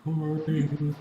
Recording.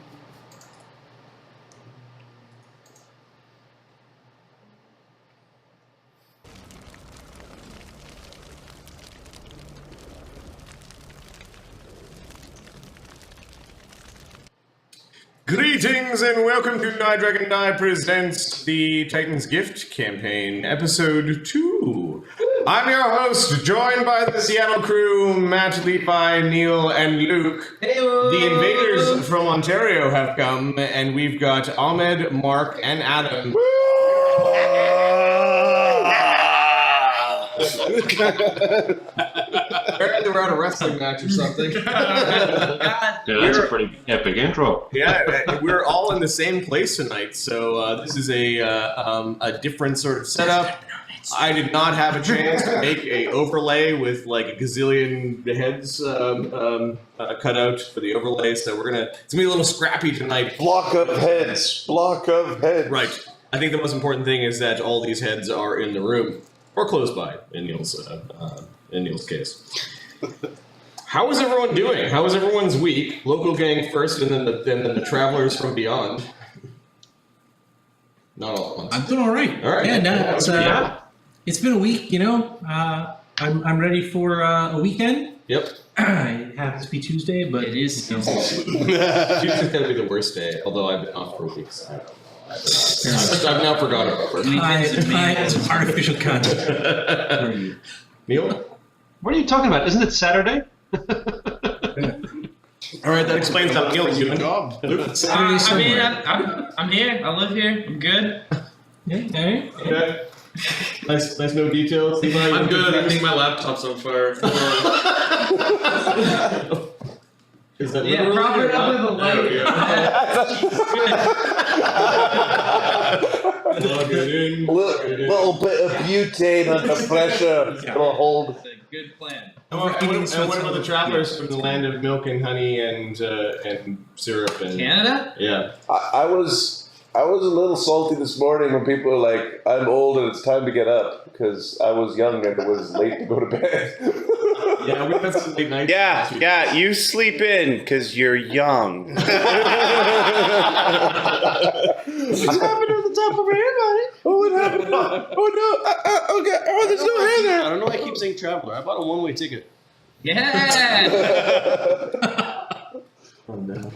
Greetings and welcome to Die Dragon Die presents the Titan's Gift campaign, episode 2. I'm your host, joined by the Seattle crew, Matt, Levi, Neil, and Luke. Hey-o. The invaders from Ontario have come, and we've got Ahmed, Mark, and Adam. Apparently we're at a wrestling match or something. Yeah, that's a pretty epic intro. Yeah, we're all in the same place tonight, so this is a different sort of setup. I did not have a chance to make a overlay with like a gazillion heads cut out for the overlay, so it's gonna be a little scrappy tonight. Block of heads. Right. I think the most important thing is that all these heads are in the room. Or close by, in Neil's case. How is everyone doing? How was everyone's week? Local gang first, and then the travelers from beyond. Not all at once. I'm doing all right. All right. Yeah, no, Yeah. it's been a week. You know, I'm ready for a weekend. Yep. It happens to be Tuesday, but It is. Tuesday's gonna be the worst day. Although I've been off for a week, so I've now forgotten about it. it's artificial content. Neil. What are you talking about? Isn't it Saturday? All right, that explains how Neil's doing. Saturday, I somewhere. mean, I'm here. I live here. I'm good. Yeah, all right. Okay. Nice, no details. Levi, I'm good. I think my laptop's on fire. Is that Yeah, literally prop or it up not? with a light. There we go. Plug it in. Little bit of butane under pressure. It'll hold. It's a good plan. And what about the travelers from the land of milk and honey and syrup and Canada? Yeah. I was a little salty this morning when people were like, "I'm old and it's time to get up," because I was young and it was late to go to bed. Yeah, we've had some late nights. Yeah, you sleep in because you're young. What's happened to the top of my hair, buddy? Oh, what happened? Oh no! Okay. Oh, there's no hair there. I don't know why I keep saying traveler. I bought a one-way ticket. Yeah! Oh, no.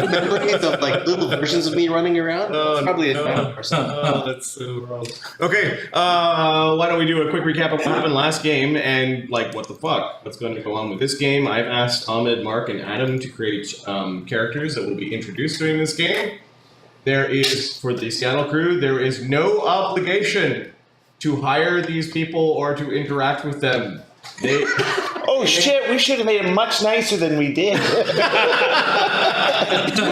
Memories of like little versions of me running around. Oh, It's probably no. a fan or something. Oh, that's so wrong. Okay, why don't we do a quick recap of what happened last game and like what the fuck? What's going to go on with this game? I've asked Ahmed, Mark, and Adam to create characters that will be introduced during this game. There is, for the Seattle crew, there is no obligation to hire these people or to interact with them. Oh shit, we should have made it much nicer than we did.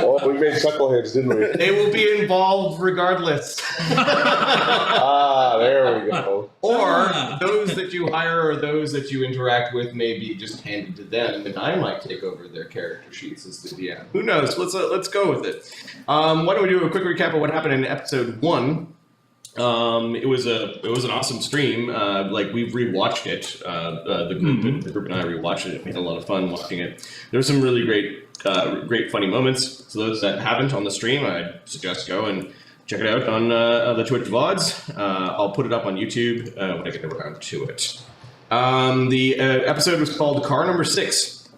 Oh, we made chuckleheads, didn't we? They will be involved regardless. Ah, there we go. Or those that you hire or those that you interact with may be just handed to them, and I might take over their character sheets as the DM. Who knows? Let's go with it. Why don't we do a quick recap of what happened in episode 1? It was an awesome stream. Like we've rewatched it. The group and I rewatched it. We had a lot of fun watching it. There were some really great funny moments. So those that haven't on the stream, I'd suggest go and check it out on the Twitch VODs. I'll put it up on YouTube when I get around to it. The episode was called Car Number 6.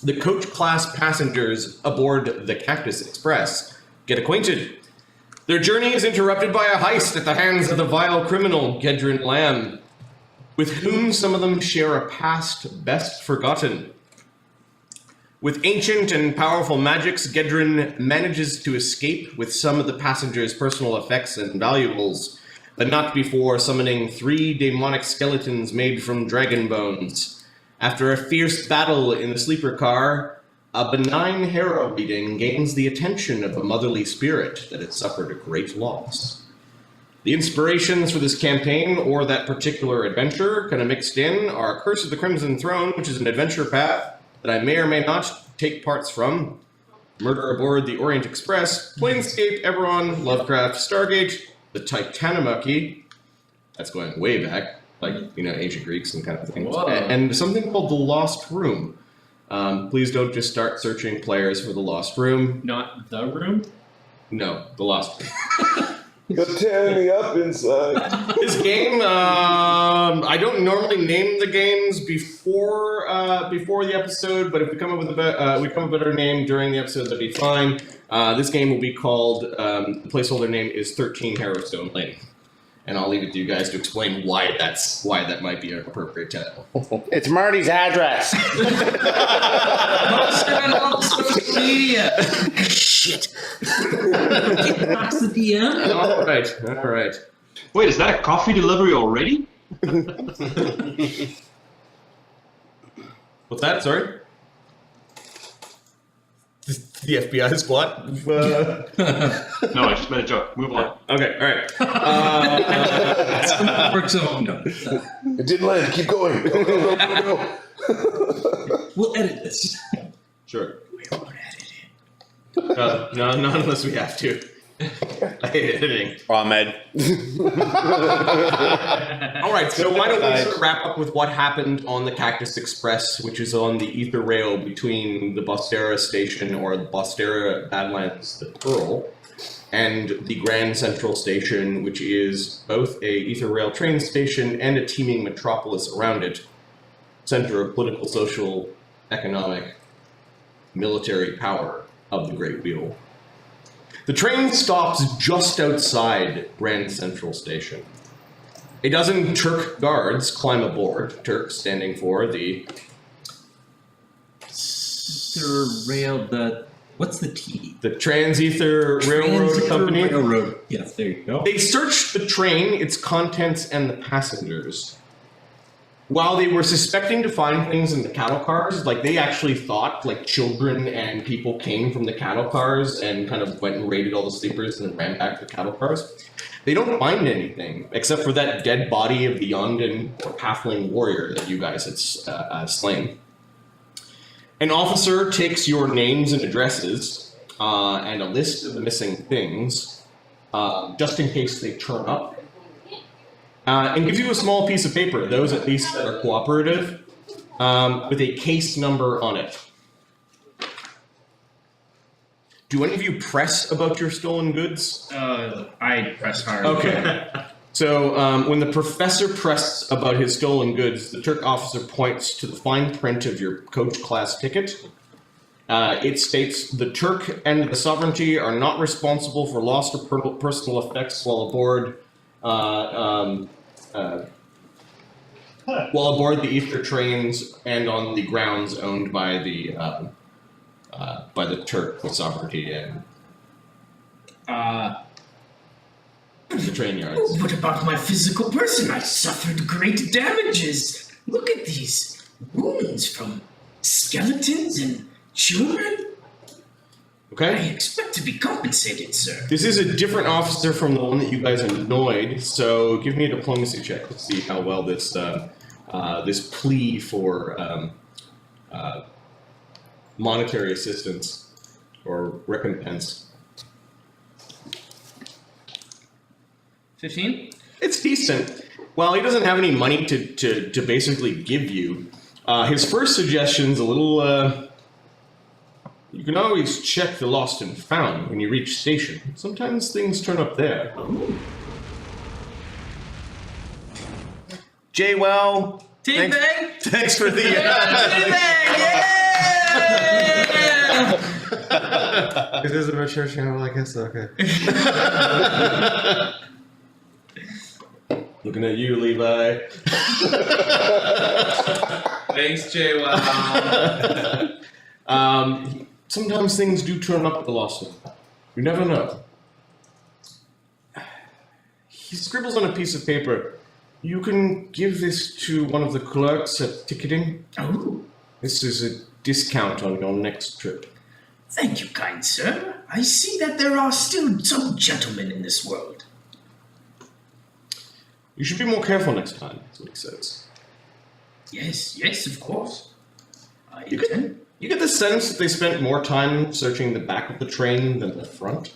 The coach class passengers aboard the Cactus Express get acquainted. Their journey is interrupted by a heist at the hands of the vile criminal Gaedran Lamm, with whom some of them share a past best forgotten. With ancient and powerful magics, Gaedran manages to escape with some of the passengers' personal effects and valuables, but not before summoning 3 demonic skeletons made from dragon bones. After a fierce battle in the sleeper car, a benign harrow beating gains the attention of a motherly spirit that had suffered a great loss. The inspirations for this campaign, or that particular adventure, kind of mixed in, are Curse of the Crimson Throne, which is an adventure path that I may or may not take parts from, Murder Aboard the Orient Express, Planescape, Eberron, Lovecraft, Stargate, the Titanomachy, that's going way back, like, ancient Greeks and kind of things, and something called The Lost Room. Please don't just start searching players for the lost room. Not the room? No, the lost room. You're tearing me up inside. This game, I don't normally name the games before the episode, but if we come up with a better name during the episode, that'd be fine. This game will be called, the placeholder name is 13 Harrowstone Lane. And I'll leave it to you guys to explain why that might be an appropriate title. It's Marty's address. Post it on all the social media. Shit. That's the DM. All right. Wait, is that a coffee delivery already? What's that? Sorry? The FBI squad? No, I just made a joke. Move on. Okay, all right. Works out. No. It didn't land. Keep going. Go. We'll edit this. Sure. We won't edit it. No, not unless we have to. I hate editing. Ahmed. All right, so why don't we sort of wrap up with what happened on the Cactus Express, which is on the ether rail between the Bostera station, or the Bostera Badlands, the Pearl, and the Grand Central Station, which is both a ether rail train station and a teeming metropolis around it, center of political, social, economic, military power of the Great Wheel. The train stops just outside Grand Central Station. A dozen Turk guards climb aboard, Turk standing for the... What's the T? The Trans-Ether Railroad Company. Railroad. Yes, there you go. They searched the train, its contents, and the passengers. While they were suspecting to find things in the cattle cars, like they actually thought like children and people came from the cattle cars and kind of went and raided all the sleepers and then ran back to the cattle cars. They don't find anything except for that dead body of the Yondan halfling warrior that you guys had slain. An officer takes your names and addresses and a list of the missing things, just in case they turn up. And gives you a small piece of paper, those at least that are cooperative, with a case number on it. Do any of you press about your stolen goods? I press hard. Okay. So when the professor pressed about his stolen goods, the Turk officer points to the fine print of your coach class ticket. It states, the Turk and the sovereignty are not responsible for lost or personal effects while aboard the ether trains and on the grounds owned by the Turk with sovereignty and the train yards. What about my physical person? I suffered great damages. Look at these wounds from skeletons and children. I Okay. expect to be compensated, sir. This is a different officer from the one that you guys annoyed, so give me a diplomacy check to see how well this this plea for monetary assistance or recompense. 15? It's decent. Well, he doesn't have any money to basically give you. His first suggestion's a little. You can always check the lost and found when you reach station. Sometimes things turn up there. J-Well, Teabag! thanks for the... This is a mature channel, I guess. Okay. Looking at you, Levi. Thanks, Jay. Sometimes things do turn up at the lost and found. You never know. He scribbles on a piece of paper. You can give this to one of the clerks at ticketing. Oh, This is a discount on your next trip. thank you, kind sir. I see that there are still some gentlemen in this world. You should be more careful next time, that's what he says. Yes, of course. I You intend. You get the sense that they spent more time searching the back of the train than the front.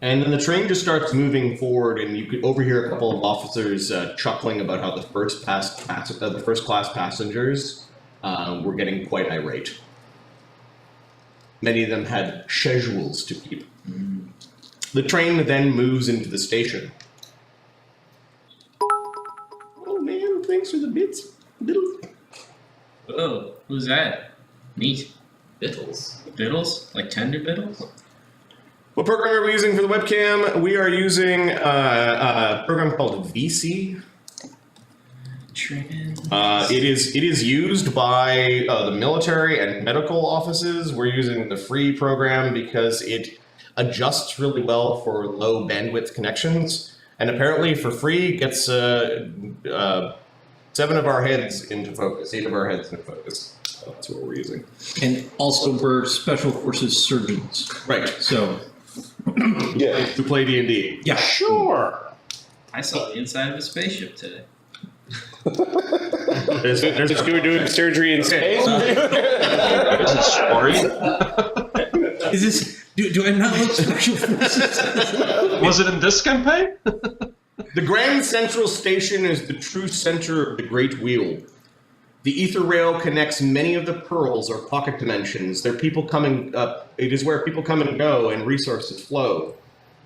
And then the train just starts moving forward, and you could overhear a couple of officers chuckling about how the first class passengers were getting quite irate. Many of them had schedules to keep. The train then moves into the station. Oh man, thanks for the bits. Oh, who's that? Neat. Bittles. Biddles? Like tender biddles? What program are we using for the webcam? We are using a program called VC. It is used by the military and medical offices. We're using the free program because it adjusts really well for low bandwidth connections, and apparently for free gets 7 of our heads into focus, 8 of our heads into focus. So that's what we're using. And also we're special forces surgeons. Right. So Yeah. To play D&D. yeah. Sure. I saw the inside of a spaceship today. There's You were doing surgery in space? Is it story? Is this? Do I not look special forces? Was it in this campaign? The Grand Central Station is the true center of the Great Wheel. The ether rail connects many of the pearls or pocket dimensions. It is where people come and go and resources flow.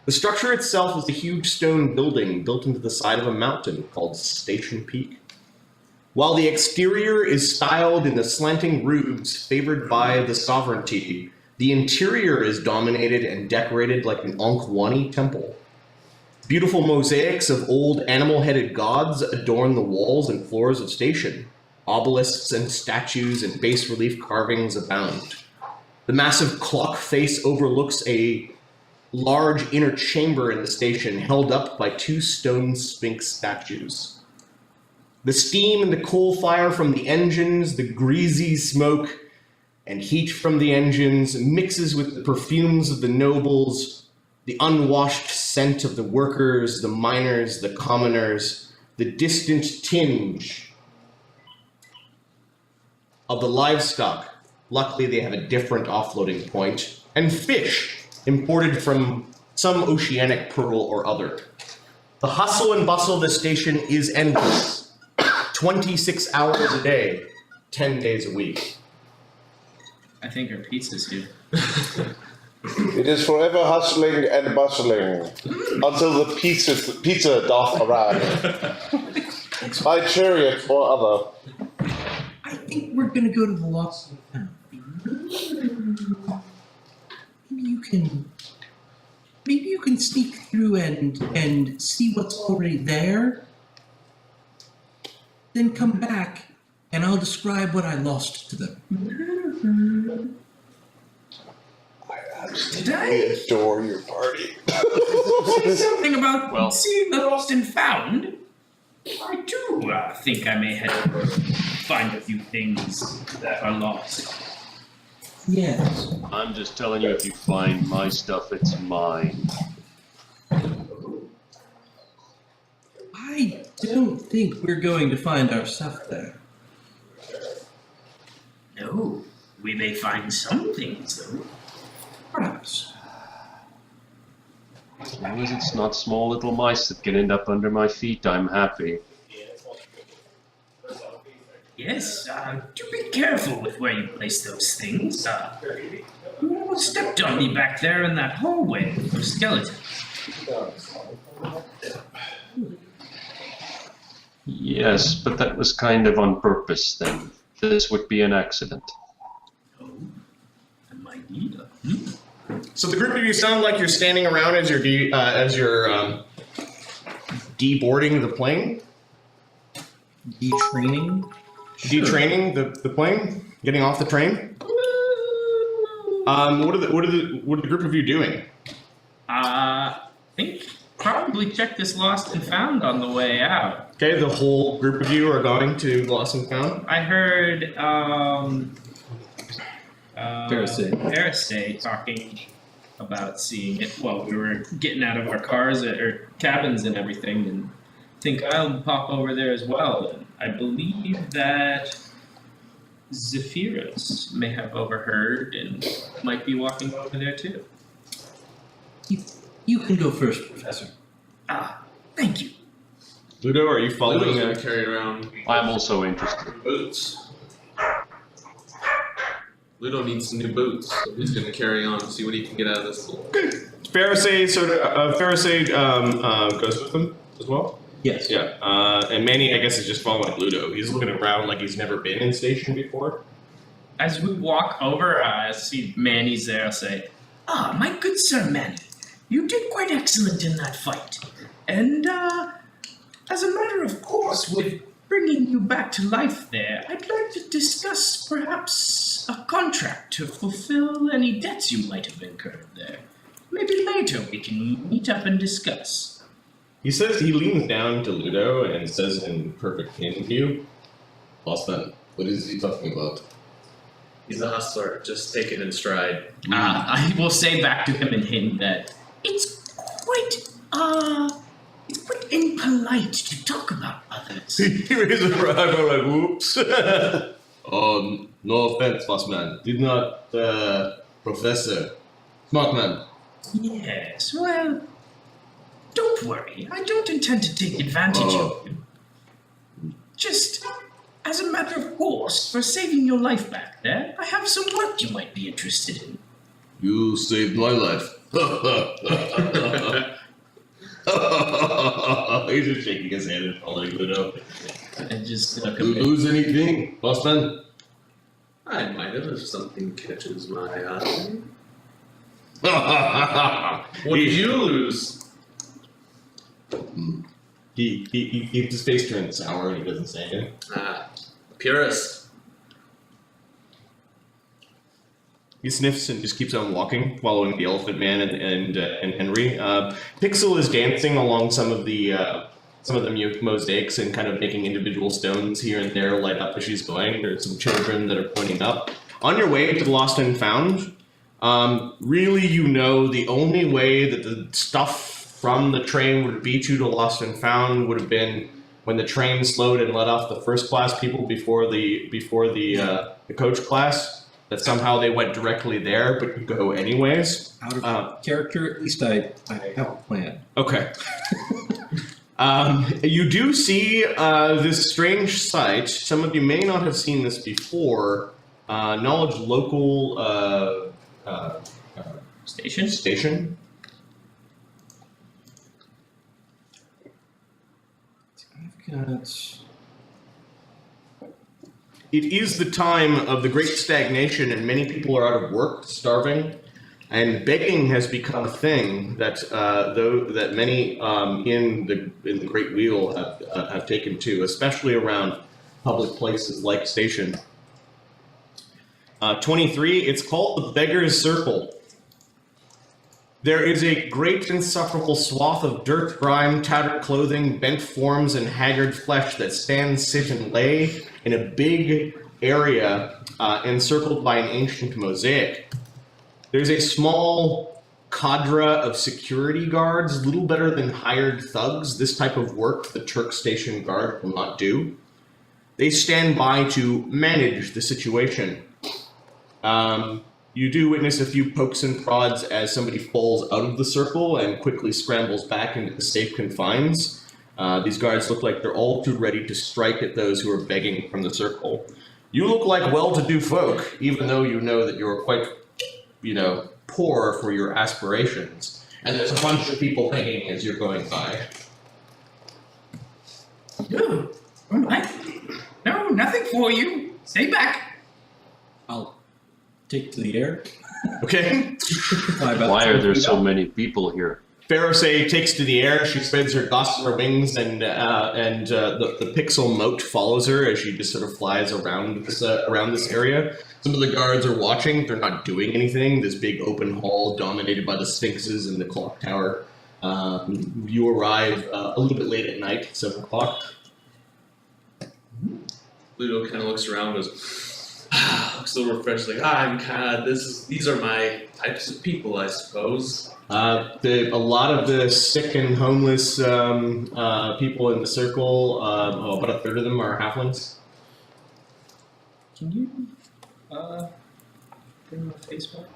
The structure itself is a huge stone building built into the side of a mountain called Station Peak. While the exterior is styled in the slanting roofs favored by the sovereignty, the interior is dominated and decorated like an Ankhwani temple. Beautiful mosaics of old animal-headed gods adorn the walls and floors of station. Obelisks and statues and bas-relief carvings abound. The massive clock face overlooks a large inner chamber in the station held up by 2 stone sphinx statues. The steam and the coal fire from the engines, the greasy smoke and heat from the engines mixes with the perfumes of the nobles, the unwashed scent of the workers, the miners, the commoners, the distant tinge of the livestock. Luckily, they have a different offloading point, and fish imported from some oceanic pearl or other. The hustle and bustle of the station is endless. 26 hours a day, 10 days a week. I think our pizza's here. It is forever hustling and bustling until the pizza doth arrive. By chariot or other. I think we're gonna go to the Lost Town. Maybe you can sneak through and see what's already there. Then come back and I'll describe what I lost to them. I absolutely adore your party. Say something about Well- seeing the lost and found. I do think I may head over and find a few things that are lost. Yes. I'm just telling you, if you find my stuff, it's mine. I don't think we're going to find our stuff there. No, we may find some things though. Perhaps. As long as it's not small little mice that can end up under my feet, I'm happy. Yes, do be careful with where you place those things. You almost stepped on me back there in that hallway for skeletons. Yes, but that was kind of on purpose then. This would be an accident. Oh, I might need a. So the group of you sound like you're standing around as you're deboarding the plane, Detraining? detraining the plane, getting off the train. What are the group of you doing? I think probably check this lost and found on the way out. Okay, the whole group of you are going to Lost and Found. I heard Ferosae talking about seeing it while we were getting out of our cars or cabins and everything, and think I'll pop over there as well. And I believe that Zephyros may have overheard and might be walking over there too. You can go first, Professor. Ah, thank you. Luudo, are you following? Luudo's gonna carry around I'm also interested. boots. Ludo needs some new boots, so he's going to carry on and see what he can get out of this hole. Ferosae goes with them as well. Yes. Yeah, and Manny, I guess, is just following Ludo. He's looking around like he's never been in station before. As we walk over, I see Manny's there. I'll say, "Ah, my good sir Manny, you did quite excellent in that fight. And, as a matter of course, with bringing you back to life there, I'd like to discuss perhaps a contract to fulfill any debts you might have incurred there. Maybe later we can meet up and discuss." He says, he leans down to Ludo and says in perfect Canadian view, "Boss man, what is he talking about?" He's a hustler. Just take it in stride. I will say back to him in him that it's quite impolite to talk about others. He raises a eyebrow like, whoops. No offense, boss man. Did not, Professor. Smart man. Yes, well, don't worry. I don't intend to take advantage of you. Just, as a matter of course, for saving your life back there, I have some work you might be interested in. You saved my life. He's just shaking his head and following Ludo. And just You lose anything, boss man? I might have if something catches my eye. What did you lose? His face turns sour and he doesn't say it. Purist. He sniffs and just keeps on walking, following the Elephant Man and Henry. Pixel is dancing along some of the mosaics and kind of making individual stones here and there light up as she's going. There's some children that are pointing up. On your way to the Lost and Found, really, you know, the only way that the stuff from the train would beat you to Lost and Found would have been when the train slowed and let off the first class people before the coach class. That somehow they went directly there, but you go anyways. Out of character, at least I have a plan. Okay. You do see this strange sight. Some of you may not have seen this before. Knowledge local station. It is the time of the great stagnation, and many people are out of work, starving, and begging has become a thing that that many in the Great Wheel have taken to, especially around public places like Station. 23. It's called the Beggar's Circle. There is a great insufferable swath of dirt, grime, tattered clothing, bent forms, and haggard flesh that stands, sit, and lay in a big area encircled by an ancient mosaic. There's a small cadre of security guards, little better than hired thugs. This type of work the Turk Station Guard will not do. They stand by to manage the situation. You do witness a few pokes and prods as somebody falls out of the circle and quickly scrambles back into the safe confines. These guards look like they're all too ready to strike at those who are begging from the circle. You look like well-to-do folk, even though you know that you're quite, poor for your aspirations. And there's a bunch of people begging as you're going by. No, no, nothing for you. Stay back. I'll take to the air. Okay. Why are there so many people here? Ferosae takes to the air. She spreads her gossamer wings, and the pixel moat follows her as she just sort of flies around this area. Some of the guards are watching. They're not doing anything. This big open hall dominated by the sphinxes and the clock tower. You arrive a little bit late at night, 7 o'clock. Ludo kind of looks around and goes, looks a little refreshed, like, these are my types of people, I suppose. A lot of the sick and homeless people in the circle, about a third of them are halflings. Can you bring my face back?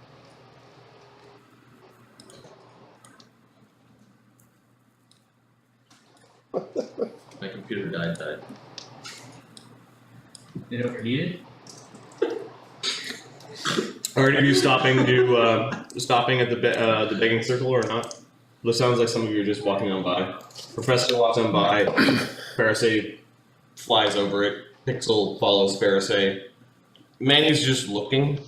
My computer died. It overheated? Are any of you stopping at the begging circle or not? It sounds like some of you are just walking on by. Professor walks on by. Ferosae flies over it. Pixel follows Ferosae. Manny's just looking.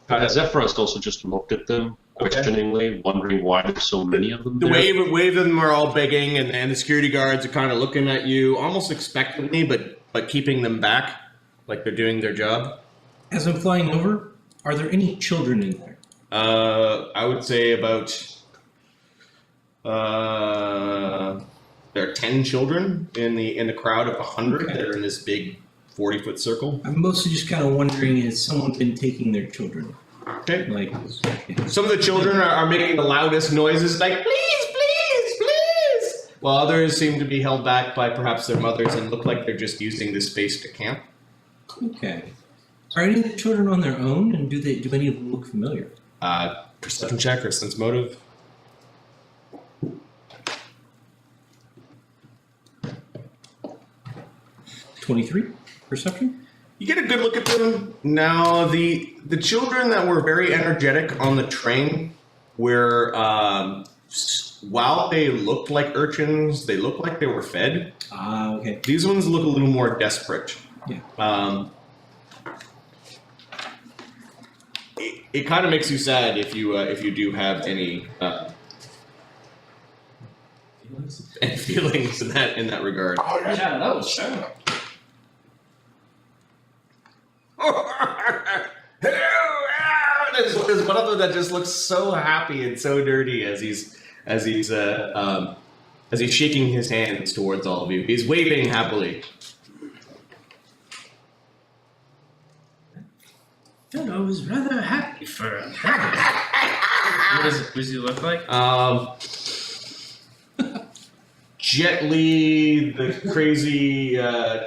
Zephyros also just looked at them questioningly, wondering why there's so many of them The there. wave of them are all begging, and the security guards are kind of looking at you, almost expectantly, but keeping them back, like they're doing their job. As I'm flying over, are there any children in there? I would say about there are 10 children in the crowd of 100 that are in this big 40-foot circle. I'm mostly just kind of wondering, has someone been taking their children? Okay. Like, Some of the children are making the loudest noises, like, please, please, please, while others seem to be held back by perhaps their mothers and look like they're just using this space to camp. okay. Are any of the children on their own, and do any of them look familiar? Perception check or sense motive. $23 perception. You get a good look at them. Now, the children that were very energetic on the train were, while they looked like urchins, they looked like they were fed. Ah, okay. These ones look a little more desperate. Yeah. It kind of makes you sad if you do have any feelings in that regard. Yeah, that was sure. There's one of them that just looks so happy and so dirty as he's shaking his hands towards all of you. He's waving happily. Fellow is rather happy for a beggar. What does he look like? Jet Li, the crazy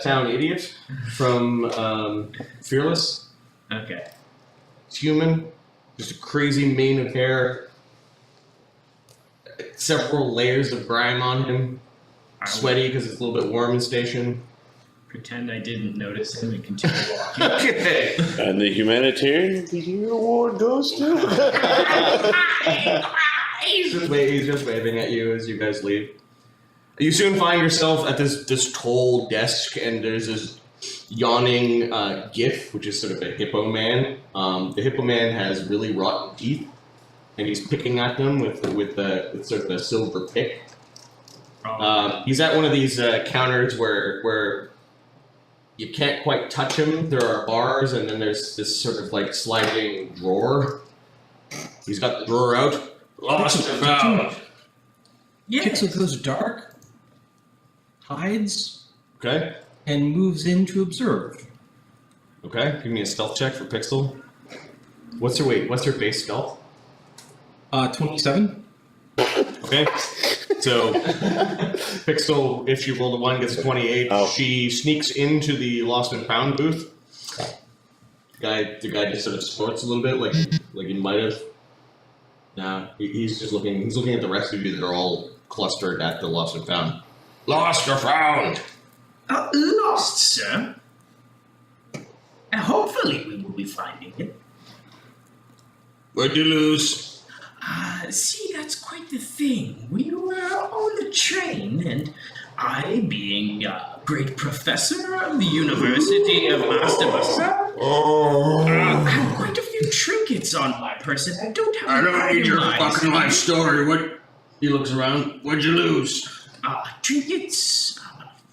town idiot from Fearless. Okay. It's human, just a crazy mane of hair, several layers of grime on him, sweaty because it's a little bit warm in station. Pretend I didn't notice him and continue walking. Okay. And the humanitarian of the year award goes to. He's just waving at you as you guys leave. You soon find yourself at this tall desk, and there's this yawning gif, which is sort of a hippo man. The hippo man has really rotten teeth, and he's picking at them with sort of a silver pick. He's at one of these counters where you can't quite touch him. There are bars, and then there's this sort of like sliding drawer. He's got the drawer out. Lost and found. Yeah. Pixel goes dark, hides, Okay. and moves in to observe. Okay. Give me a stealth check for Pixel. What's her base stealth? 27. Okay. So Pixel, if she rolled a 1, gets a 28. Oh. She sneaks into the Lost and Found booth. The guy just sort of snorts a little bit, like he might have. Nah, he's just looking. He's looking at the rest of you that are all clustered at the Lost and Found. Lost or found? Lost, sir. And hopefully we will be finding it. Where'd you lose? See, that's quite the thing. We were on the train, and I, being a great professor of the University of Masterbuster, have quite a few trinkets on my person. I don't have I don't need your itemized. fucking life story. What? He looks around. What'd you lose? Trinkets,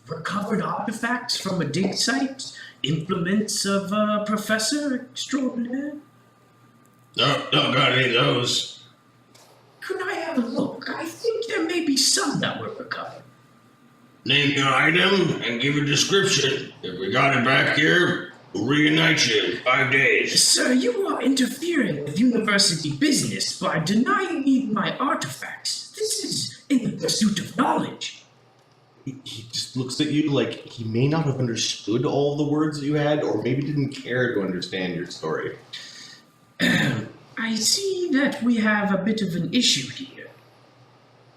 recovered artifacts from a dig site, implements of a professor extraordinaire. No, don't got any of those. Could I have a look? I think there may be some that were recovered. Name your item and give a description. If we got it back here, we'll reunite you in 5 days. Sir, you are interfering with university business by denying me my artifacts. This is in the pursuit of knowledge. He just looks at you like he may not have understood all the words you had, or maybe didn't care to understand your story. I see that we have a bit of an issue here.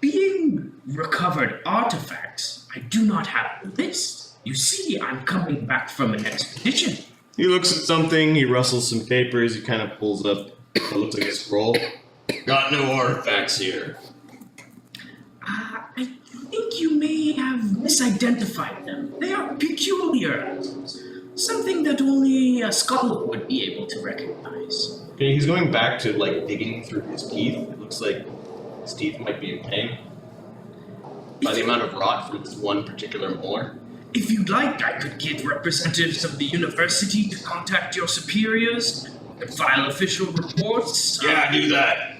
Being recovered artifacts, I do not have a list. You see, I'm coming back from an expedition. He looks at something, he rustles some papers, he kind of pulls up what looks like a scroll. Got no artifacts here. I think you may have misidentified them. They are peculiar. Something that only a scholar would be able to recognize. Okay, he's going back to, like, digging through his teeth. It looks like his teeth might be in pain by the amount of rot from this one particular molar. If you'd like, I could get representatives of the university to contact your superiors and file official reports. Yeah, do that.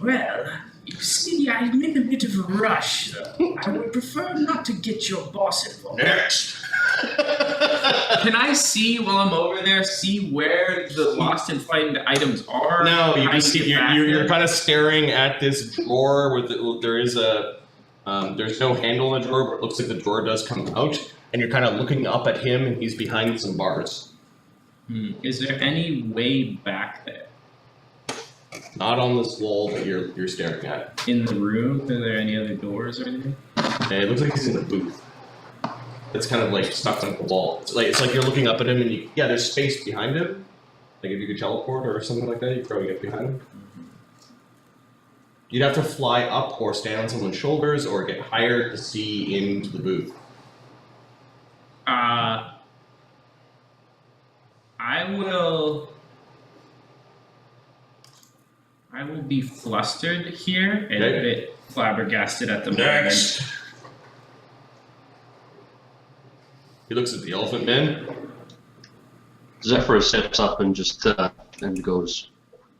Well, you see, I'm in a bit of a rush, though. I would prefer not to get your boss involved. Next. Can I see while I'm over there, see where the lost and find items are? No, you I just get you're, back you're, you're there? kind of staring at this drawer where there is a there's no handle in the drawer, but it looks like the drawer does come out, and you're kind of looking up at him, and he's behind some bars. Is there any way back there? Not on this wall that you're staring at. In the room? Are there any other doors or anything? And it looks like he's in a booth. It's kind of like stuck on the wall. It's like you're looking up at him, and there's space behind him. Like if you could teleport or something like that, you'd probably get behind him. You'd have to fly up or stand on someone's shoulders or get higher to see into the booth. I will be flustered here and Okay. a bit flabbergasted at the Next. moment. He looks at the elephant man. Zephyros steps up and just and goes.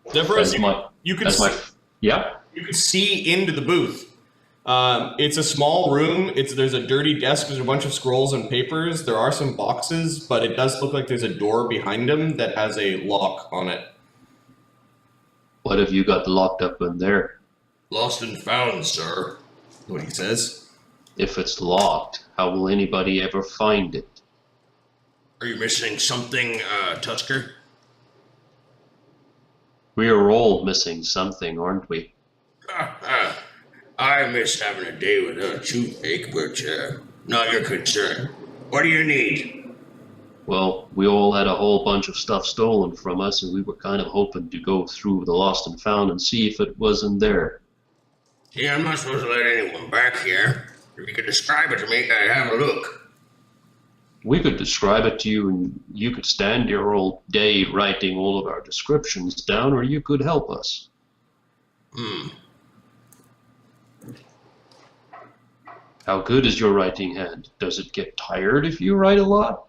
Zephyros, As my, you could as my, yeah. you could see into the booth. It's a small room. There's a dirty desk. There's a bunch of scrolls and papers. There are some boxes, but it does look like there's a door behind him that has a lock on it. What have you got locked up in there? Lost and found, sir. What he says. If it's locked, how will anybody ever find it? Are you missing something, Tusker? We are all missing something, aren't we? I miss having a day without a toothache, but not your concern. What do you need? Well, we all had a whole bunch of stuff stolen from us, and we were kind of hoping to go through the lost and found and see if it wasn't there. See, I'm not supposed to let anyone back here. If you could describe it to me, I'd have a look. We could describe it to you, and you could stand your all day writing all of our descriptions down, or you could help us. How good is your writing hand? Does it get tired if you write a lot?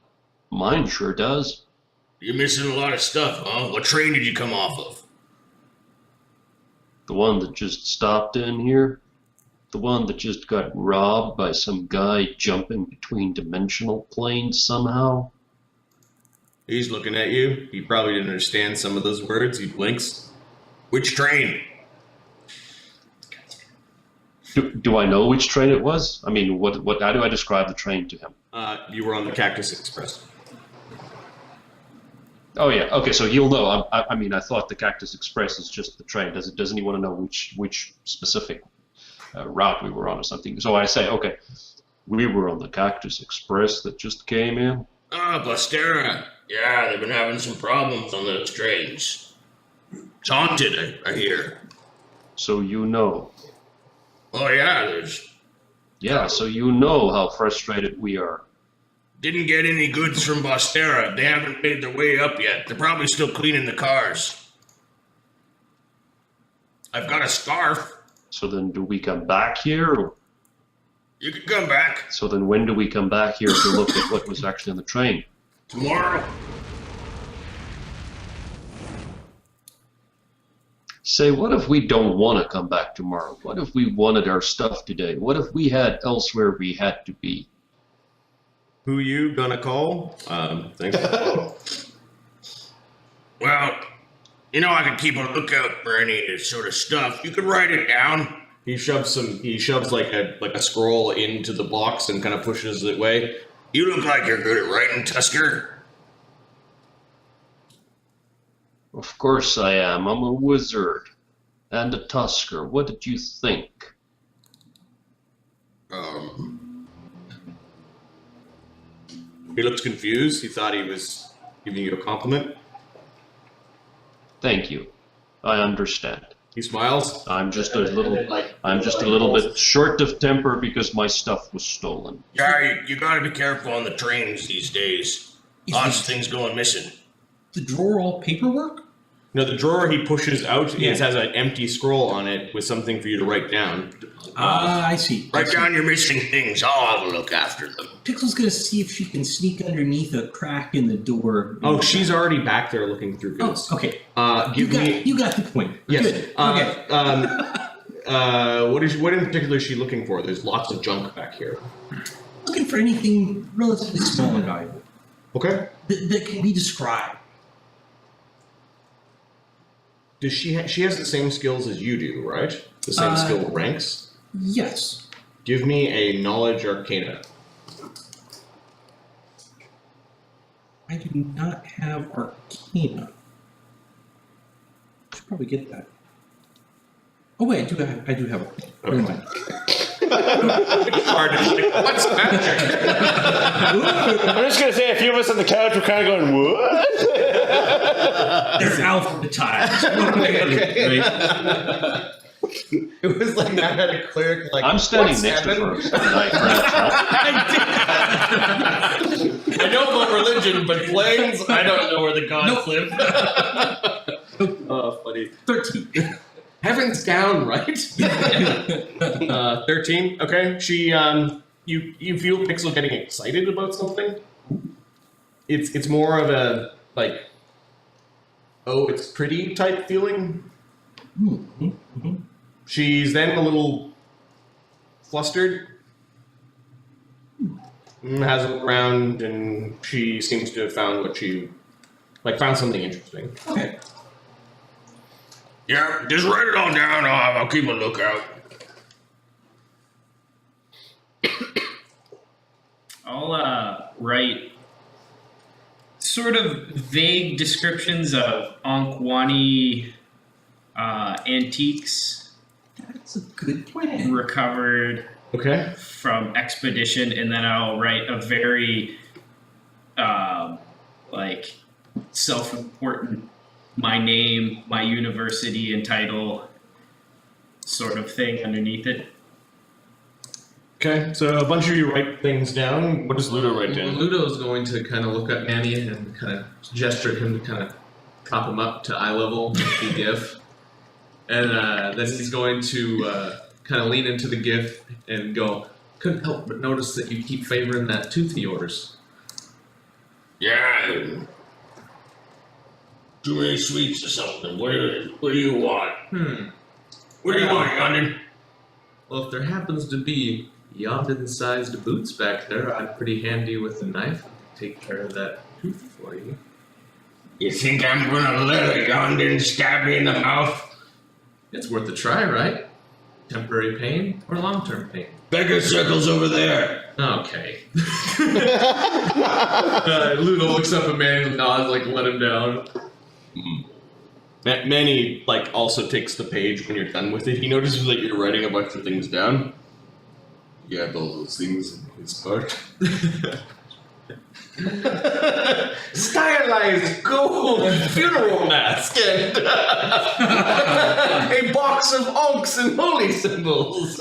Mine sure does. You're missing a lot of stuff, huh? What train did you come off of? The one that just stopped in here? The one that just got robbed by some guy jumping between dimensional planes somehow? He's looking at you. He probably didn't understand some of those words. He blinks. Which train? Do I know which train it was? I mean, how do I describe the train to him? You were on the Cactus Express. Oh yeah, okay, so he'll know. I mean, I thought the Cactus Express is just the train. Doesn't he want to know which specific route we were on or something? So I say, okay, we were on the Cactus Express that just came in. Bastera. Yeah, they've been having some problems on those trains. It's haunted, I hear. So you know. Oh yeah, there's... Yeah, so you know how frustrated we are. Didn't get any goods from Bastera. They haven't made their way up yet. They're probably still cleaning the cars. I've got a scarf. So then do we come back here? Or, You can come back so then when do we come back here to look at what was actually on the train? tomorrow. Say, what if we don't want to come back tomorrow? What if we wanted our stuff today? What if we had elsewhere we had to be? Who you gonna call? Thanks for the follow. Well, you know I can keep a lookout for any of this sort of stuff. You can write it down. He shoves like a scroll into the box and kind of pushes it away. You look like you're good at writing, Tusker. Of course I am. I'm a wizard. And a Tusker. What did you think? He looks confused. He thought he was giving you a compliment. Thank you. I understand. He smiles. I'm just a little bit short of temper because my stuff was stolen. Yeah, you gotta be careful on the trains these days. Lots of things going missing. The drawer all paperwork? No, the drawer he pushes out it has an empty scroll on it with something for you to write down. I see. Write down your missing things. I'll have a look after them. Pixel's gonna see if she can sneak underneath a crack in the door. Oh, she's already back there looking through goods. Oh, okay. You got the point. Yes. Good. Okay. What in particular is she looking for? There's lots of junk back here. Looking for anything relatively small and valuable Okay. that can be described. Does she has the same skills as you do, right? The same skill ranks? Yes. Give me a knowledge arcana. I do not have Arcana. Should probably get that. Oh wait, I do have Arcana. Never mind. Hard to think. What's magic? I'm just gonna say a few of us on the couch were kind of going, what? They're alphabetized. It was like I had a cleric like. I'm standing "What's next to heaven?" her. And I branch out. I know about religion, but planes, I don't know where the gods live. Oh, funny. 13. Heaven's down, right? 13. Okay. She, you feel Pixel getting excited about something. It's more of a like, oh, it's pretty type feeling. Mm-hmm. Mm-hmm. She's then a little flustered. Has a look around, and she seems to have found found something interesting. Okay. Yeah, just write it all down. I'll keep a lookout. I'll write sort of vague descriptions of Ankwani antiques That's a good plan. recovered Okay. from expedition, and then I'll write a very like self-important, my name, my university and title sort of thing underneath it. Okay, so a bunch of you write things down. What does Luudo write down? Ludo's going to kind of look at Manny and kind of gesture at him to kind of prop him up to eye level with the GIF. And then he's going to kind of lean into the GIF and go, couldn't help but notice that you keep favoring that tooth of yours. Yeah. Too many sweets or something. What do you want? What do you want, London? Well, if there happens to be Yondon-sized boots back there, I'm pretty handy with a knife. I can take care of that tooth for you. You think I'm gonna let a London stab me in the mouth? It's worth a try, right? Temporary pain or long-term pain? Bigger circles over there. Okay. Ludo looks up at Manny and nods, like, let him down. Manny also takes the page when you're done with it. He notices that you're writing a bunch of things down. You have all those things in his part. Stylized gold funeral mask and a box of onks and holy symbols.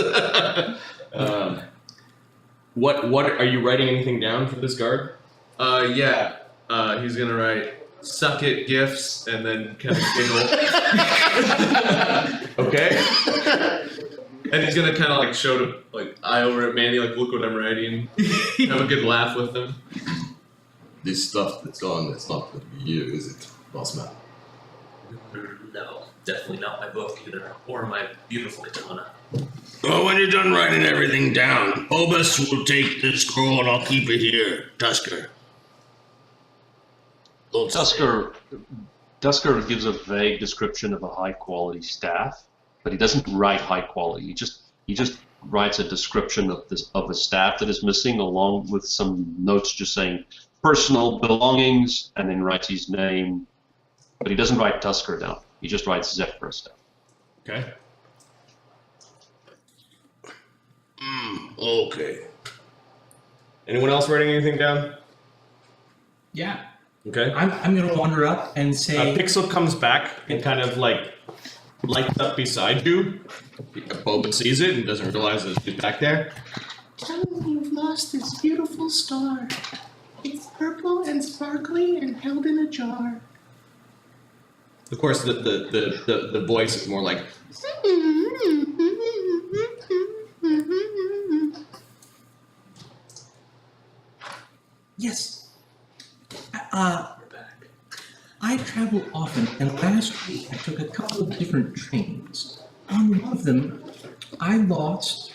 What are you writing anything down for this guard? Yeah. He's gonna write "suck it" gifts and then kind of giggle. Okay. And he's gonna kind of show to eye over at Manny, look what I'm writing. Have a good laugh with him. This stuff that's on, it's not going to be you, is it, boss man? No, definitely not my book either, or my beautiful katana. Well, when you're done writing everything down, Obus will take the scroll and I'll keep it here. Tusker. Tusker gives a vague description of a high quality staff, but he doesn't write high quality. He just writes a description of a staff that is missing, along with some notes just saying personal belongings, and then writes his name. But he doesn't write Tusker down. He just writes Zephyros down. Okay. Okay. Anyone else writing anything down? Yeah. Okay. I'm going to wander up and say... Pixel comes back and kind of like lights up beside you. Boba sees it and doesn't realize that she's back there. Tell me you've lost this beautiful star. It's purple and sparkly and held in a jar. Of course, the voice is more like. Yes. I travel often, and last week I took a couple of different trains. On one of them, I lost.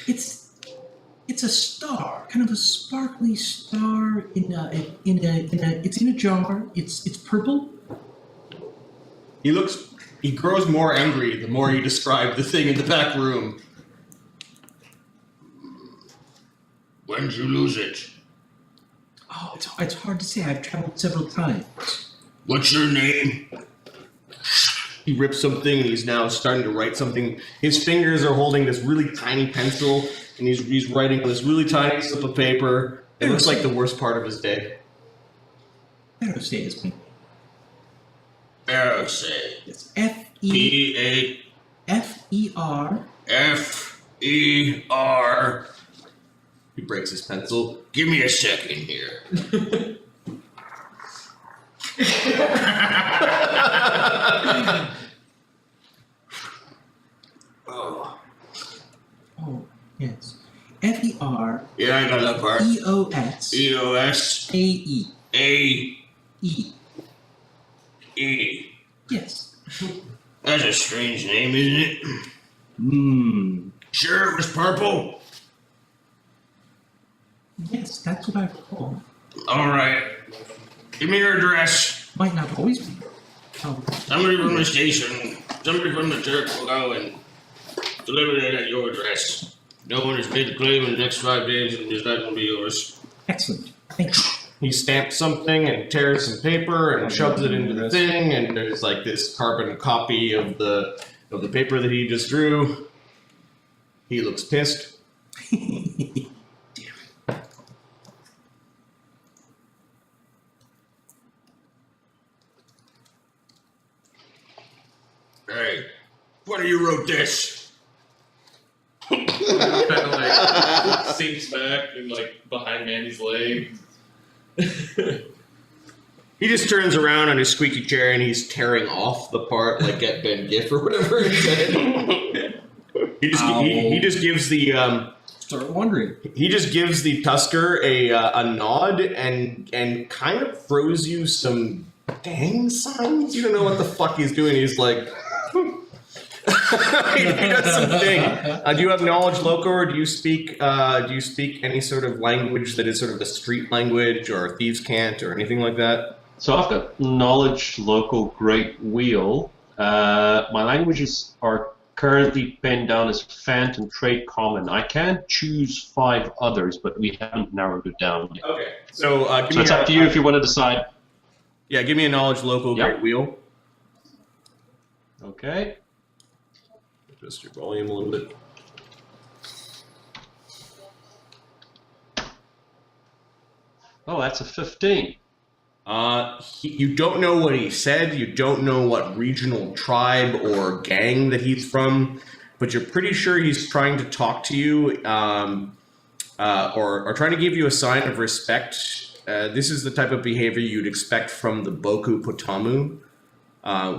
It's a star, kind of a sparkly star it's in a jar. It's purple. He grows more angry the more you describe the thing in the back room. When did you lose it? Oh, it's hard to say. I've traveled several times. What's your name? He rips something and he's now starting to write something. His fingers are holding this really tiny pencil and he's writing on this really tiny slip of paper. It looks like the worst part of his day. Ferosae is me. Ferosae. It's P-A... F-E-R. F-E-R... He breaks his pencil. Give me a second here. Oh, yes. F-E-R. Yeah, I got that part. E-O-S. E-O-S. A-E. A-E. Yes. That's a strange name, isn't it? Sure it was purple? Yes, that's what I recall. Alright. Give me your address. Might not always be. Somebody from the station, somebody from the church will go and deliver it at your address. No one has made a claim in the next 5 days, and that will be yours. Excellent. Thank you. He stamps something and tears some paper and shoves it into the thing, and there's like this carbon copy of the paper that he just drew. He looks pissed. Hey, funny you wrote this. Kind of like sinks back and like behind Mandy's leg. He just turns around on his squeaky chair and he's tearing off the part like at Ben Giff or whatever it said. He just gives the Start wondering. He just gives the Tusker a nod and kind of throws you some gang signs. You don't know what the fuck he's doing. He's like, he does something. Do you have knowledge local, or do you speak any sort of language that is sort of a street language or thieves' cant or anything like that? So I've got knowledge local great wheel. My languages are currently penned down as Phant and Trade Common. I can choose 5 others, but we haven't narrowed it down yet. Okay. So, So it's up to you if you want to decide. Yeah, give me a knowledge local Yep. great wheel. Okay. Adjust your volume a little bit. Oh, that's a 15. You don't know what he said. You don't know what regional tribe or gang that he's from, but you're pretty sure he's trying to talk to you, or trying to give you a sign of respect. This is the type of behavior you'd expect from the Boku Potamu,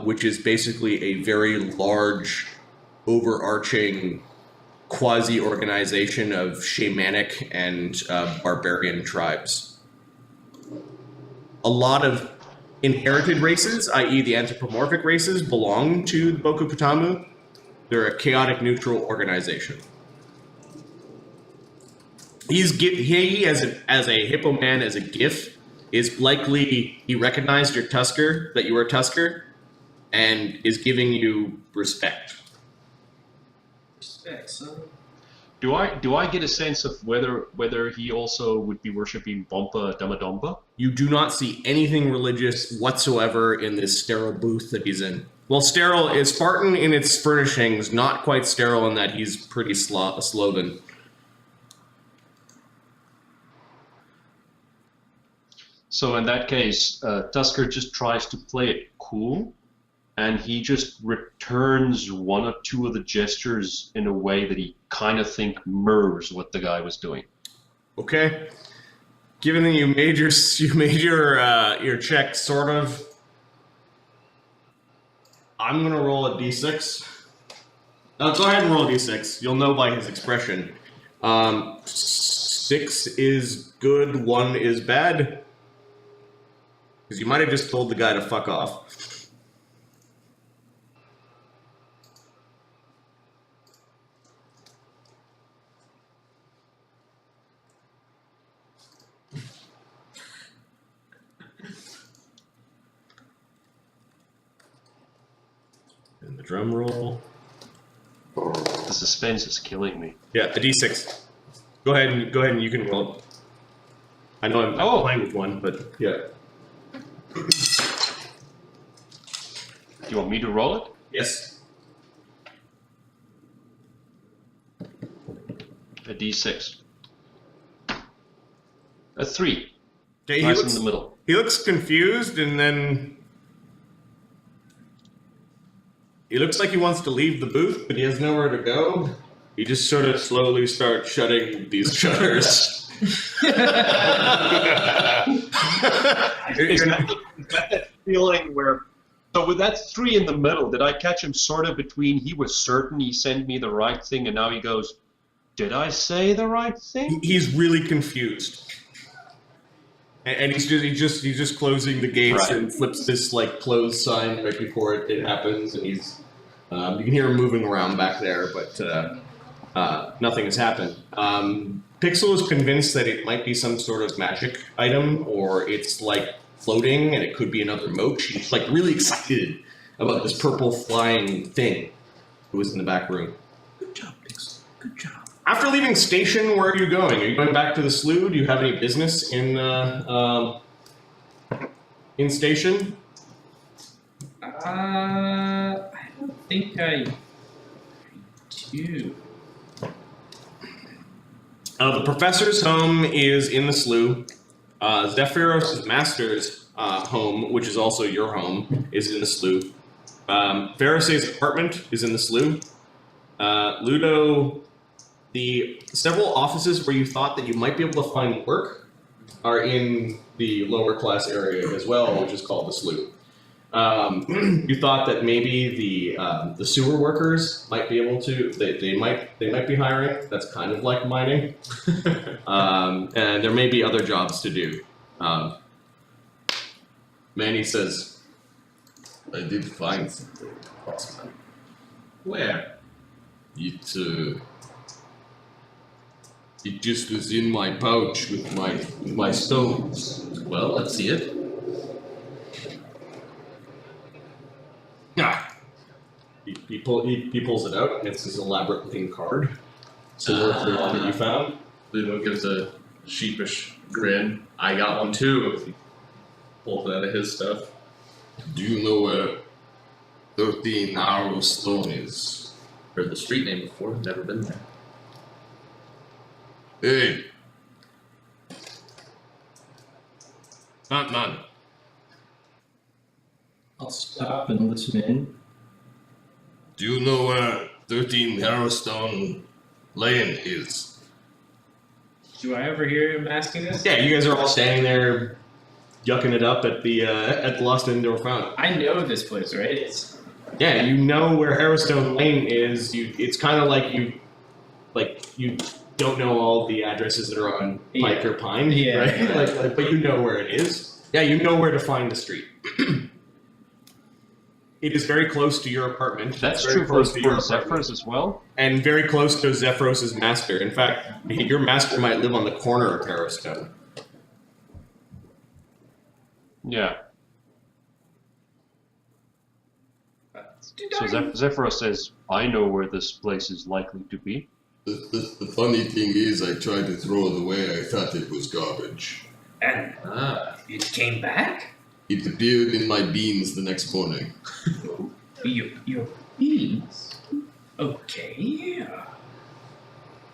which is basically a very large, overarching quasi-organization of shamanic and barbarian tribes. A lot of inherited races, i.e. the anthropomorphic races, belong to the Boku Potamu. They're a chaotic neutral organization. He as a hippo man, as a gif, is likely he recognized your Tusker, that you were a Tusker, and is giving you respect. Respect, son. Do I get a sense of whether he also would be worshipping Bompa Damadomba? You do not see anything religious whatsoever in this sterile booth that he's in. Well, sterile is Spartan in its furnishings, not quite sterile in that he's pretty sloven. So in that case, Tusker just tries to play it cool, and he just returns one or two of the gestures in a way that he kind of think mirrors what the guy was doing. Okay. Given that you made your check, sort of, I'm gonna roll a d6. Go ahead and roll a d6. You'll know by his expression. 6 is good, 1 is bad. Because you might have just told the guy to fuck off. And the drum roll. The suspense is killing me. Yeah, a d6. Go ahead and you can roll it. I know I'm playing with one, but yeah. Do you want me to roll it? Yes. A d6. A 3. Okay, Nice in the middle. He looks confused, and then he looks like he wants to leave the booth, but he has nowhere to go. He just sort of slowly starts shutting these shutters. It's got that feeling where... So with that 3 in the middle, did I catch him sort of between he was certain he sent me the right thing, and now he goes, did I say the right thing? He's really confused. And he's just closing the gates and flips this like closed sign right before it happens, and he's you can hear him moving around back there, but nothing has happened. Pixel is convinced that it might be some sort of magic item, or it's like floating, and it could be another moat. She's like really excited about this purple flying thing who was in the back room. Good job, Pixel. Good job. After leaving station, where are you going? Are you going back to the slough? Do you have any business in station? I don't think I do. The professor's home is in the slough. Zephyros' master's home, which is also your home, is in the slough. Ferosae's apartment is in the slough. Luudo, the several offices where you thought that you might be able to find work are in the lower class area as well, which is called the slough. You thought that maybe the sewer workers might be able to, they might be hiring. That's kind of like mining. And there may be other jobs to do. Manny says, I did find something. Where? It just was in my pouch with my stones. Well, let's see it. Ah. He pulls it out, and it's this elaborate looking card. Similar to the one that you found. Ludo gives a sheepish grin. I got one too. He pulls it out of his stuff. Do you know where 13 Harrowstone is? Heard the street name before, never been there. Hey. Man. I'll stop and listen in. Do you know where 13 Harrowstone Lane is? Do I ever hear him asking this? Yeah, you guys are all standing there, yucking it up at the Lost Indoor Fountain. I know this place, right? Yeah, you know where Harrowstone Lane is. It's kind of like you don't know all the addresses that are on Pike or Pine, right? Yeah. But you know where it is. Yeah, you know where to find the street. It is very close to your apartment. That's very true close for to your Zephyros apartment. as well. And very close to Zephyros' master. In fact, your master might live on the corner of Harrowstone. Yeah. So Zephyros says, I know where this place is likely to be. The funny thing is, I tried to throw it away. I thought it was garbage. And it came back? It appeared in my beans the next morning. Your beans? Okay.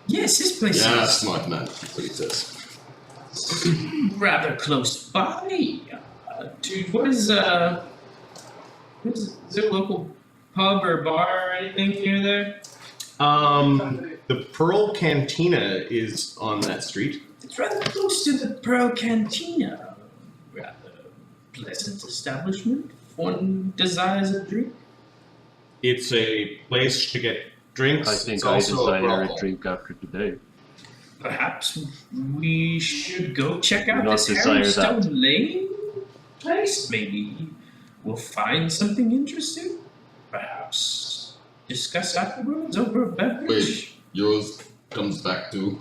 Yes, this place Yeah, is... smart man. That's what he says. rather close by. What is there a local pub or bar or anything near there? The Pearl Cantina is on that street. It's rather close to the Pearl Cantina. Rather pleasant establishment. If one desires a drink. It's a place to get drinks. I think It's I also desire a brothel. drink after today. Perhaps we should go check out Do not this desire that. Harrowstone Lane place. Maybe we'll find something interesting. Perhaps discuss afterwards over a beverage. Wait, yours comes back to.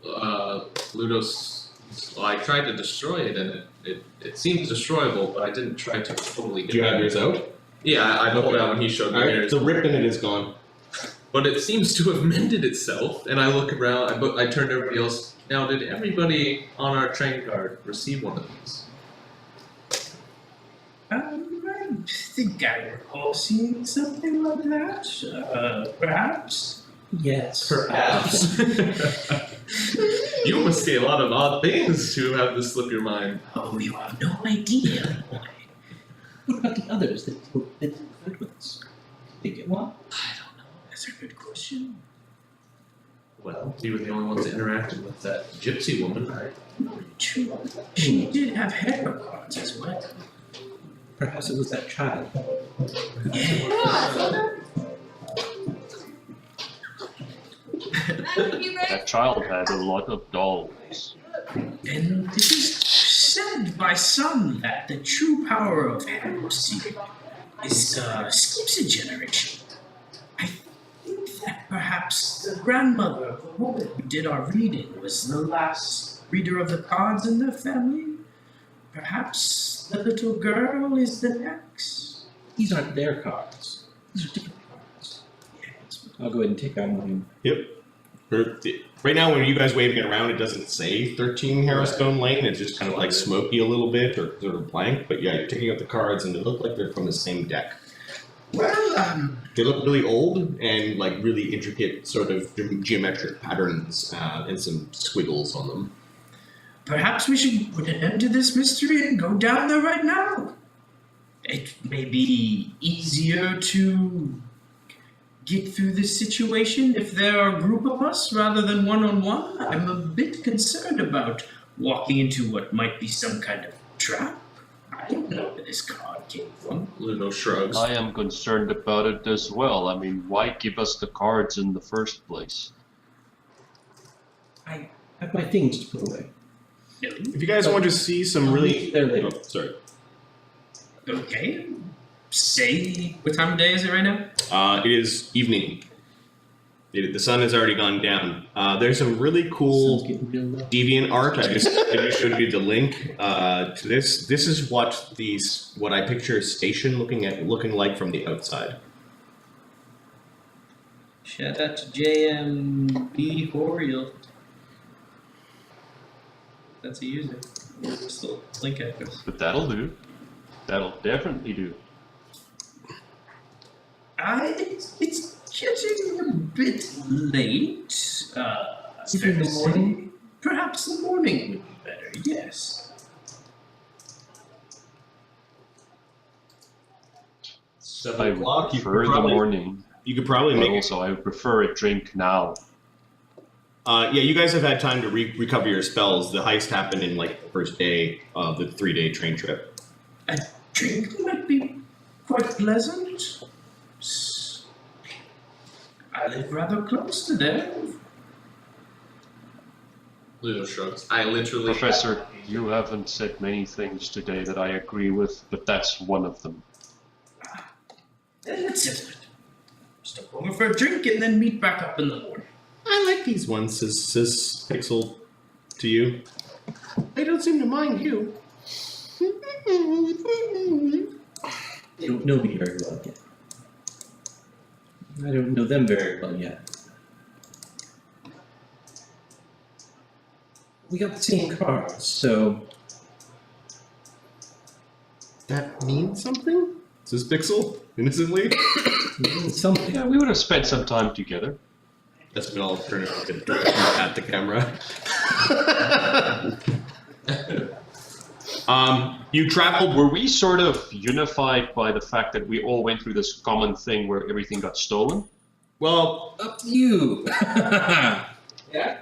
Ludos. Well, I tried to destroy it, and it seems destroyable, but I didn't try to totally. Do you have yours out? Yeah, I pulled it out when he showed me Alright, yours. the rip in it is gone. But it seems to have mended itself, and I look around. I turned to everybody else. Now, did everybody on our train card receive one of these? I think I recall seeing something like that. Perhaps. Yes. Perhaps. You must see a lot of odd things to have this slip your mind. Oh, you have no idea. What about the others that did with us? Did they get one? I don't know. That's a good question. Well, you were the only ones that interacted with that gypsy woman, right? True. She did have harrow cards as well. Perhaps it was that child. That child had a lot of dolls. And it is said by some that the true power of Harrowstone skips a generation. I think that perhaps the grandmother of the woman who did our reading was the last reader of the cards in their family. Perhaps the little girl is the next. These aren't their cards. These are different cards. I'll go ahead and take out mine. Yep. Right now, when you guys waving it around, it doesn't say 13 Harrowstone Lane. It's just kind of like smoky a little bit or sort of blank. But yeah, you're taking out the cards, and they look like they're from the same deck. Well, They look really old and like really intricate sort of geometric patterns and some squiggles on them. perhaps we should put an end to this mystery and go down there right now. It may be easier to get through this situation if there are a group of us rather than one-on-one. I'm a bit concerned about walking into what might be some kind of trap. I don't know where this card came from. Ludo shrugs. I am concerned about it as well. I mean, why give us the cards in the first place? I have my things to put away. If you guys want to see some really... There later. Oh, sorry. Okay. Say, what time of day is it right now? It is evening. The sun has already gone down. There's some really cool Sun's getting real low. deviant art. I just showed you the link to this. This is what I picture a station looking like from the outside. Shout out to JMB Horiel. That's a user. Still link echoes. But that'll do. That'll definitely do. It's getting a bit late. Is it in the morning? Perhaps the morning would be better, yes. 7 I o'clock. prefer the morning, You could probably but make it. also I prefer a drink now. Yeah, you guys have had time to recover your spells. The heist happened in like the first day of the 3-day train trip. A drink might be quite pleasant. I live rather close to there. Ludo shrugs. I literally. Professor, you haven't said many things today that I agree with, but that's one of them. Then let's settle it. Stop over for a drink and then meet back up in the morning. I like these ones, says Pixel to you. They don't seem to mind you. They don't know me very well yet. I don't know them very well yet. We got the same cards, so That means something? Says Pixel, innocently. it means something. Yeah, we would have spent some time together. That's when I'll turn it at the camera. You traveled. Were we sort of unified by the fact that we all went through this common thing where everything got stolen? Well, Up to you. yeah.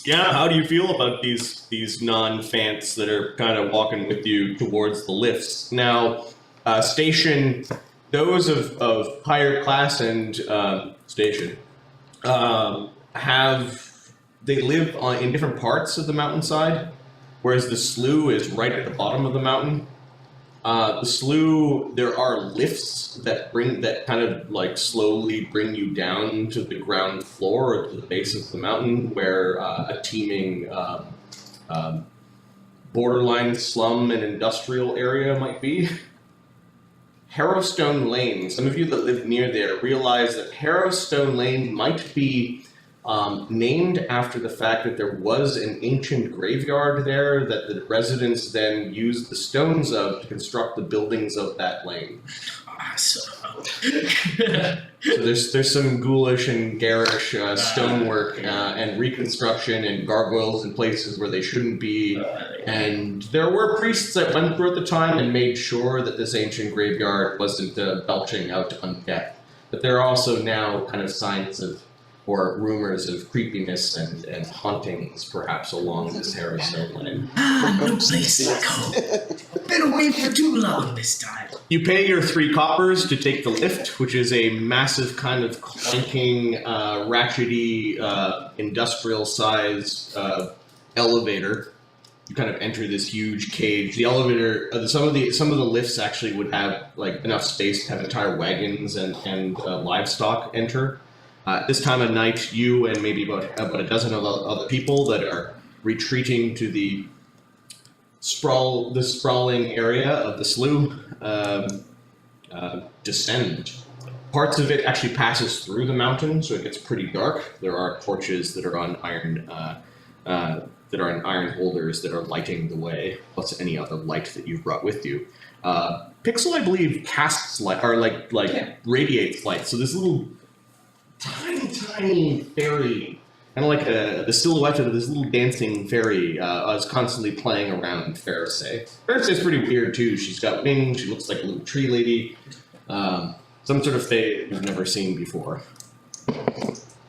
How do you feel about these non-Phants that are kind of walking with you towards the lifts? Now, station those of higher class and station they live in different parts of the mountainside. Whereas the slough is right at the bottom of the mountain. The slough, there are lifts that kind of like slowly bring you down to the ground floor or to the base of the mountain, where a teeming borderline slum and industrial area might be. Harrowstone Lane. Some of you that live near there realize that Harrowstone Lane might be named after the fact that there was an ancient graveyard there that the residents then used the stones of to construct the buildings of that lane. Awesome. So there's some ghoulish and garish stonework and reconstruction and gargoyles in places where they shouldn't be. And there were priests that went through at the time and made sure that this ancient graveyard wasn't belching out undeath. But there are also now kind of signs of or rumors of creepiness and hauntings, perhaps, along this Harrowstone Lane. No place to go. Been away for too long this time. You pay your 3 coppers to take the lift, which is a massive kind of clanking, ratchety, industrial-sized elevator. You kind of enter this huge cage. The elevator, some of the lifts actually would have like enough space to have entire wagons and livestock enter. This time of night, you and maybe about a dozen of other people that are retreating to the sprawling area of the slough descend. Parts of it actually passes through the mountain, so it gets pretty dark. There are torches that are on iron holders that are lighting the way, plus any other light that you've brought with you. Pixel, I believe, casts light or radiates light. So this little tiny fairy, kind of like the silhouette of this little dancing fairy, is constantly playing around Ferosae. Ferosae's pretty weird too. She's got wings. She looks like a little tree lady. Some sort of fae you've never seen before.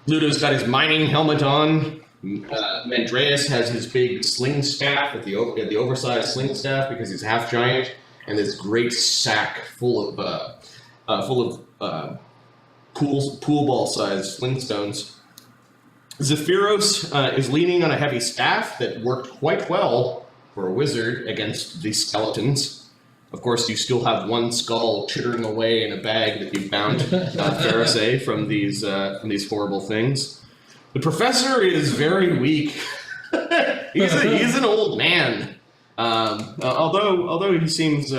Luudo's got his mining helmet on. Mandreas has his big sling staff, the oversized sling staff, because he's half giant, and this great sack full of pool ball sized flintstones. Zephyros is leaning on a heavy staff that worked quite well for a wizard against these skeletons. Of course, you still have one skull chittering away in a bag that you found Ferosae from these horrible things. The professor is very weak. he's an old man. Although he seems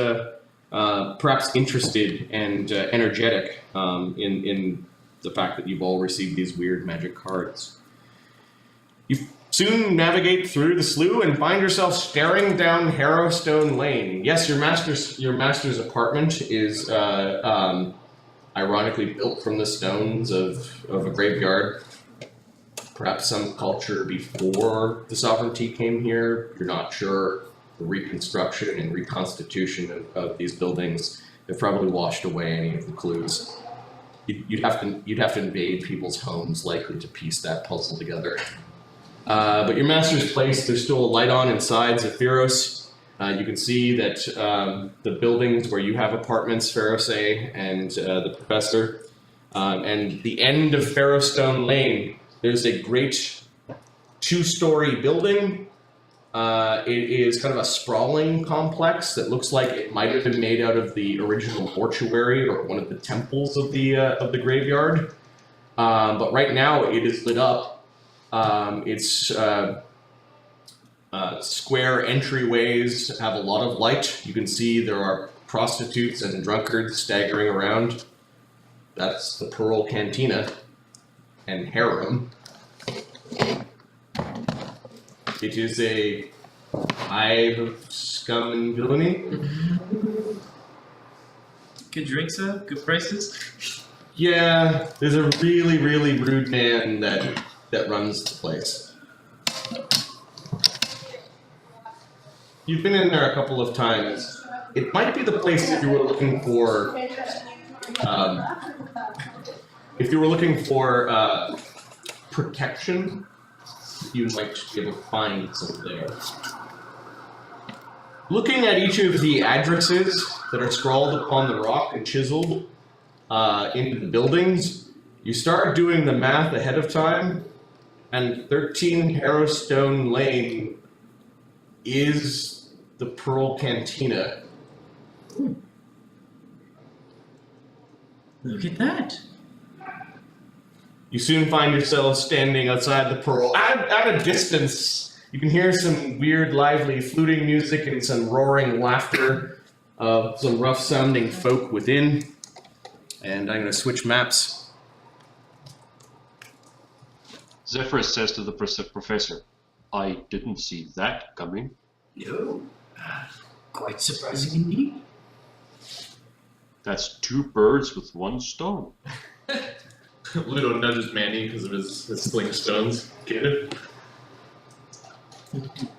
perhaps interested and energetic in the fact that you've all received these weird magic cards. You soon navigate through the slough and find yourself staring down Harrowstone Lane. Yes, your master's apartment is ironically built from the stones of a graveyard. Perhaps some culture before the sovereignty came here. You're not sure. The reconstruction and reconstitution of these buildings have probably washed away any of the clues. You'd have to invade people's homes likely to piece that puzzle together. But your master's place, there's still a light on inside Zephyros. You can see that the buildings where you have apartments, Ferosae and the professor, and the end of Harrowstone Lane, there's a great 2-story building. It is kind of a sprawling complex that looks like it might have been made out of the original mortuary or one of the temples of the graveyard. But right now it is lit up. Its square entryways have a lot of light. You can see there are prostitutes and drunkards staggering around. That's the Pearl Cantina and harem. It is a hive of scum and villainy. Good drinks, good prices. Yeah, there's a really, really rude man that runs the place. You've been in there a couple of times. It might be the place if you were looking for. If you were looking for protection, you might be able to find some there. Looking at each of the addresses that are scrawled upon the rock and chiseled into the buildings, you start doing the math ahead of time, and 13 Harrowstone Lane is the Pearl Cantina. Look at that. You soon find yourselves standing outside the Pearl. At a distance, you can hear some weird, lively fluting music and some roaring laughter of some rough-sounding folk within. And I'm going to switch maps. Zephyros says to the professor, I didn't see that coming. No. Quite surprising indeed. That's 2 birds with 1 stone. Luudo nudges Manny because of his sling stones. Get it?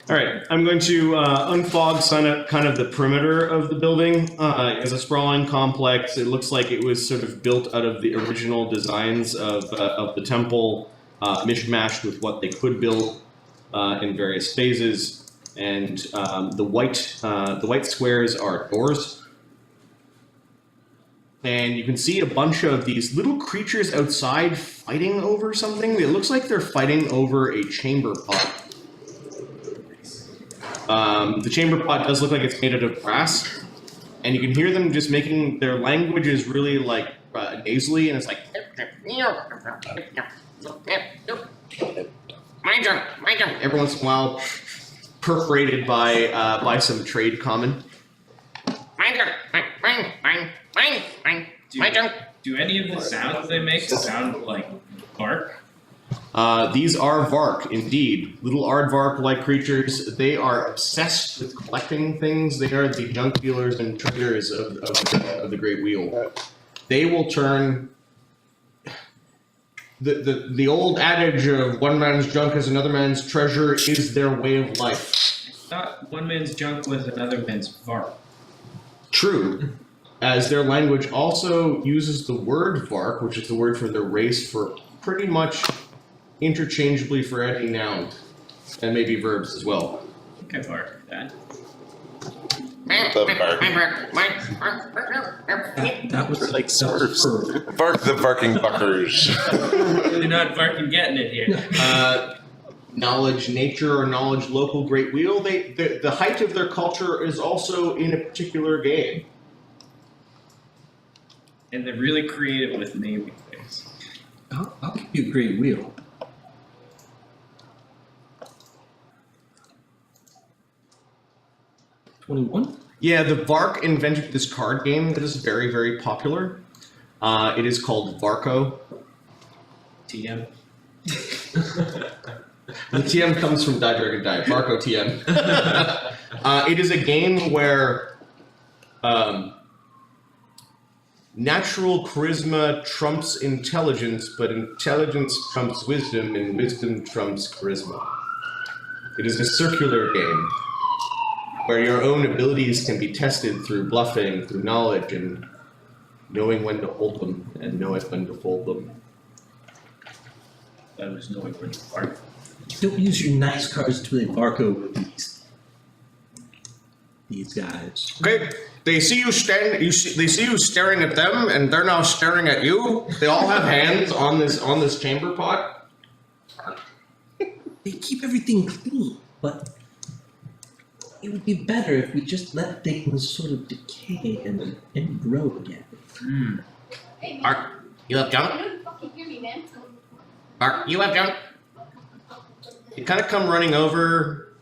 All right, I'm going to unfog kind of the perimeter of the building. It's a sprawling complex. It looks like it was sort of built out of the original designs of the temple, mishmashed with what they could build in various phases. And the white squares are doors. And you can see a bunch of these little creatures outside fighting over something. It looks like they're fighting over a chamber pot. The chamber pot does look like it's made out of brass, and you can hear them just making their language is really like nasally, and it's like every once in a while perforated by some trade common. Do any of the sounds they make sound like bark? These are Vark, indeed. Little aardvark-like creatures. They are obsessed with collecting things. They are the junk dealers and traders of the Great Wheel. They will turn... The old adage of one man's junk is another man's treasure is their way of life. Not one man's junk with another man's vark. True. As their language also uses the word Vark, which is the word for their race, for pretty much interchangeably for any noun, and maybe verbs as well. I think I bark that. That was like Smurfs. Bark the barking buckers. Really not barking getting it here. Knowledge nature or knowledge local Great Wheel. The height of their culture is also in a particular game. And they're really creative with naming things. I'll give you a Great Wheel. $21? Yeah, the Vark invented this card game that is very, very popular. It is called Varco. TM. The TM comes from Die Dragon Die. Varco TM. It is a game where natural charisma trumps intelligence, but intelligence trumps wisdom, and wisdom trumps charisma. It is a circular game where your own abilities can be tested through bluffing, through knowledge, and knowing when to hold them and knowing when to fold them. That was knowing when to bark. Don't use your nice cards to play Varco with these guys. Okay, they see you they see you staring at them, and they're now staring at you. They all have hands on this chamber pot. They keep everything clean, but it would be better if we just let things sort of decay and grow again. Mark, you have junk? Mark, you have junk? You kind of come running over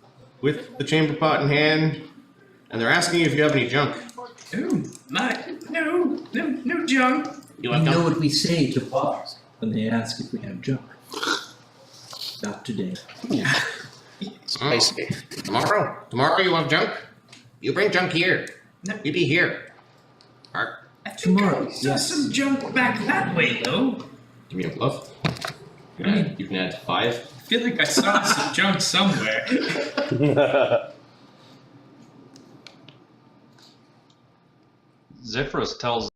with the chamber pot in hand, and they're asking you if you have any junk. Oh, no junk. You You have know junk? what we say to bars when they ask if we have junk. Not today. Spicy. Tomorrow you have junk? You bring junk here. No. You be here. Mark. I think tomorrow. Saw Yes. some junk back that way, though. Give me a bluff. You can add 5. I feel like I saw some junk somewhere. Zephyros tells